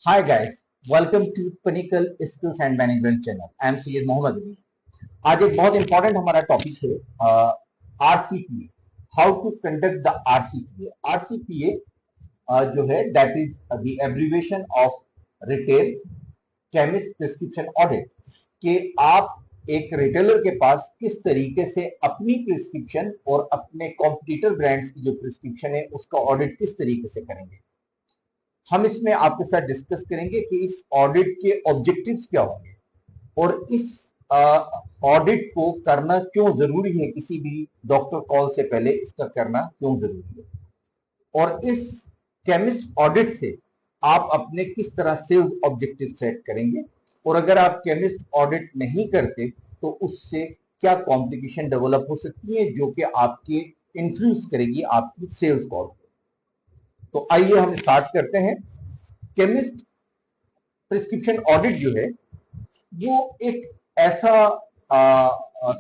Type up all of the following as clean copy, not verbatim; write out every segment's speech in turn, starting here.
Hi guys, welcome to Pinnacle Skills and Management channel. I am Syed Mohammad Ali. आज एक बहुत important हमारा टॉपिक है RCPA, how to conduct the RCPA. RCPA जो है that is the abbreviation of retail chemist prescription audit, कि आप एक रिटेलर के पास किस तरीके से अपनी प्रिस्क्रिप्शन और अपने कॉम्पिटिटर ब्रांड्स की जो प्रिस्क्रिप्शन है उसका ऑडिट किस तरीके से करेंगे। हम इसमें आपके साथ डिस्कस करेंगे कि इस ऑडिट के ऑब्जेक्टिव्स क्या होंगे और इस ऑडिट को करना क्यों जरूरी है, किसी भी डॉक्टर कॉल से पहले इसका करना क्यों जरूरी है, और इस केमिस्ट ऑडिट से आप अपने किस तरह सेल्स ऑब्जेक्टिव सेट करेंगे, और अगर आप केमिस्ट ऑडिट नहीं करते तो उससे क्या कॉम्प्लिकेशन डेवलप हो सकती है जो कि आपके इन्फ्लुएंस करेगी आपकी सेल्स कॉल। तो आइए हम स्टार्ट करते हैं। केमिस्ट प्रिस्क्रिप्शन ऑडिट जो है वो एक ऐसा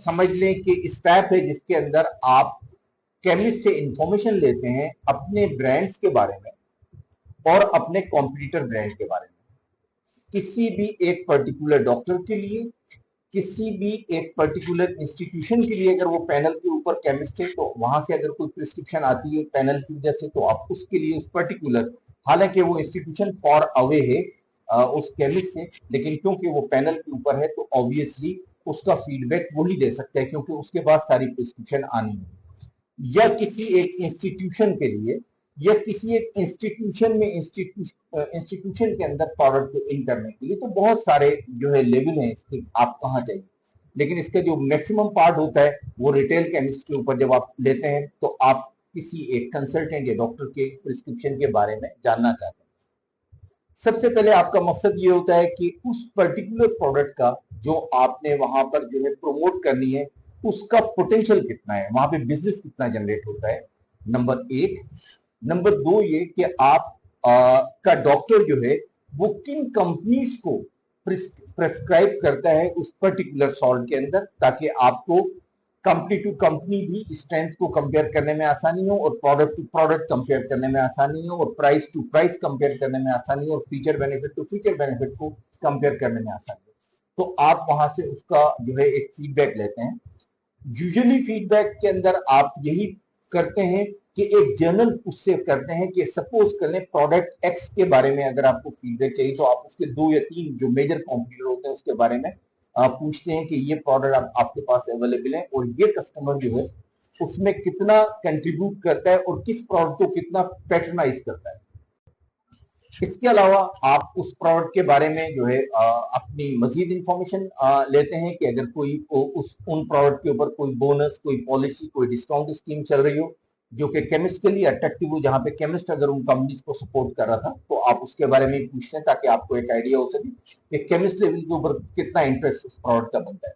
समझ लें कि स्टेप है जिसके अंदर आप केमिस्ट से इंफॉर्मेशन लेते हैं अपने ब्रांड्स के बारे में और अपने कॉम्पिटिटर ब्रांड के बारे में। किसी भी एक पर्टिकुलर डॉक्टर के लिए, किसी भी एक पर्टिकुलर इंस्टीट्यूशन के लिए अगर वो पैनल के ऊपर केमिस्ट है तो वहां से अगर कोई प्रिस्क्रिप्शन आती है पैनल की वजह से तो आप उसके लिए उस पर्टिकुलर, हालांकि वो इंस्टीट्यूशन फॉर अवे है उस केमिस्ट से, लेकिन क्योंकि वो पैनल के ऊपर है तो ऑब्वियसली उसका फीडबैक वही दे सकता है क्योंकि उसके बाद सारी प्रिस्क्रिप्शन आनी है। या किसी एक इंस्टीट्यूशन के लिए या किसी एक इंस्टीट्यूशन में इंस्टीट्यूशन के अंदर प्रोडक्ट को इन करने के लिए, तो बहुत सारे जो है लेवल हैं इसके, आप कहाँ चाहिए, लेकिन इसका जो मैक्सिमम पार्ट होता है वो रिटेल केमिस्ट के ऊपर जब आप लेते हैं तो आप किसी एक कंसल्टेंट या डॉक्टर के प्रिस्क्रिप्शन के बारे में जानना चाहते हैं। सबसे पहले आपका मकसद ये होता है कि उस पर्टिकुलर प्रोडक्ट का जो आपने वहां पर जो है प्रमोट करनी है उसका पोटेंशियल कितना है, वहां पे बिजनेस कितना जनरेट होता है, नंबर एक। नंबर दो ये कि आप का डॉक्टर जो है वो किन कंपनीज को प्रेस्क्राइब करता है उस पर्टिकुलर सॉल्ट के अंदर, ताकि आपको कंपनी टू कंपनी भी स्ट्रेंथ को कंपेयर करने में आसानी हो और प्रोडक्ट टू प्रोडक्ट कंपेयर करने में आसानी हो और प्राइस टू प्राइस कंपेयर करने में आसानी हो और feature benefit to feature benefit को कंपेयर करने में आसानी हो। तो आप वहां से उसका जो है एक फीडबैक लेते हैं। यूजुअली फीडबैक के अंदर आप यही करते हैं कि एक जर्नल उससे करते हैं कि सपोज कर लें प्रोडक्ट एक्स के बारे में अगर आपको फीडबैक चाहिए तो आप उसके 2 या 3 जो मेजर कॉम्पिटिटर होते हैं उसके बारे में आप पूछते हैं कि ये प्रोडक्ट आपके पास अवेलेबल है और ये कस्टमर जो है उसमें कितना कंट्रीब्यूट करता है और किस प्रोडक्ट को कितना पैटर्नाइज करता है। इसके अलावा आप उस प्रोडक्ट के बारे में जो है अपनी मजीद इंफॉर्मेशन लेते हैं कि अगर कोई उन प्रोडक्ट के ऊपर कोई बोनस, कोई पॉलिसी, कोई डिस्काउंट स्कीम चल रही हो जो कि केमिस्ट के लिए अट्रैक्टिव हो, जहां पे केमिस्ट अगर उन कंपनीज को सपोर्ट कर रहा था तो आप उसके बारे में पूछते हैं ताकि आपको एक आइडिया हो सके कि केमिस्ट लेवल के ऊपर कितना इंटरेस्ट उस प्रोडक्ट का बनता है।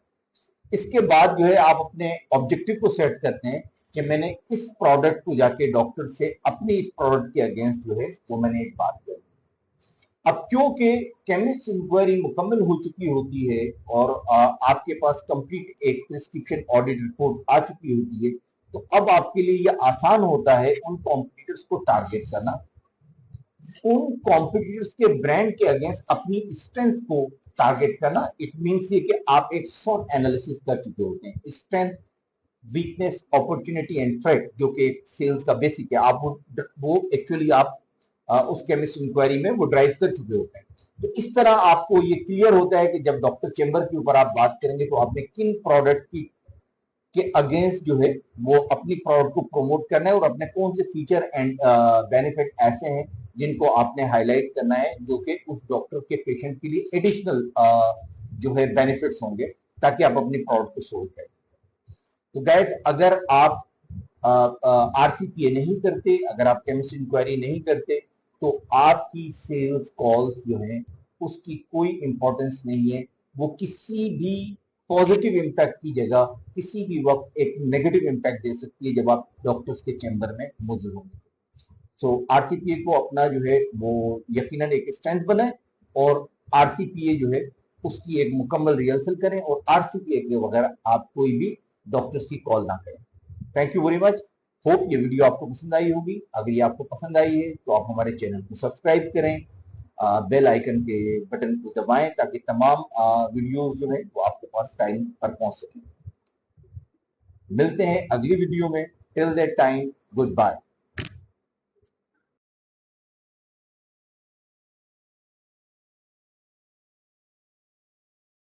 इसके बाद जो है आप अपने ऑब्जेक्टिव को सेट करते हैं कि मैंने इस प्रोडक्ट को जाके डॉक्टर से अपनी इस प्रोडक्ट के अगेंस्ट जो है वो मैंने एक बात करी। अब क्योंकि केमिस्ट इंक्वायरी मुकम्मल हो चुकी होती है और आपके पास कंप्लीट एक प्रिस्क्रिप्शन ऑडिट रिपोर्ट आ चुकी होती है, तो अब आपके लिए यह आसान होता है उन कॉम्पिटिटर्स को टारगेट करना, उन कॉम्पिटिटर्स के ब्रांड के अगेंस्ट अपनी स्ट्रेंथ को टारगेट करना। इट मीन्स ये कि आप एक शॉर्ट एनालिसिस कर चुके होते हैं, strength, weakness, opportunity and threat, जो कि सेल्स का बेसिक है। आप वो एक्चुअली आप उस केमिस्ट इंक्वायरी में वो ड्राइव कर चुके होते हैं। तो इस तरह आपको ये क्लियर होता है कि जब डॉक्टर चेंबर के ऊपर आप बात करेंगे तो आपने किन प्रोडक्ट की के अगेंस्ट जो है वो अपनी प्रोडक्ट को प्रमोट करना है और अपने कौन से फीचर एंड बेनिफिट ऐसे हैं जिनको आपने हाईलाइट करना है जो कि उस डॉक्टर के पेशेंट के लिए एडिशनल जो है बेनिफिट्स होंगे ताकि आप अपनी प्रोडक्ट को सोल्व करें। तो गाइस, अगर आप आरसीपीए नहीं करते, अगर आप केमिस्ट इंक्वायरी नहीं करते तो आपकी सेल्स कॉल्स जो है उसकी कोई इंपॉर्टेंस नहीं है। वो किसी भी पॉजिटिव इंपैक्ट की जगह किसी भी वक्त एक नेगेटिव इंपैक्ट दे सकती है जब आप डॉक्टर्स के चैम्बर में मौजूद होंगे। सो आरसीपीए को अपना जो है वो यकीनन एक स्ट्रेंथ बनाए और आरसीपीए जो है उसकी एक मुकम्मल रिहर्सल करें और आरसीपीए के वगैरह आप कोई भी डॉक्टर्स की कॉल ना करें। Thank you very much. Hope ये वीडियो आपको पसंद आई होगी। अगर ये आपको पसंद आई है तो आप हमारे चैनल को सब्सक्राइब करें बेल आइकन के बटन को दबाएं ताकि तमाम वीडियोस जो है वो आपके पास टाइम पर पहुंच सके। मिलते हैं अगली वीडियो में। Till that time, good bye.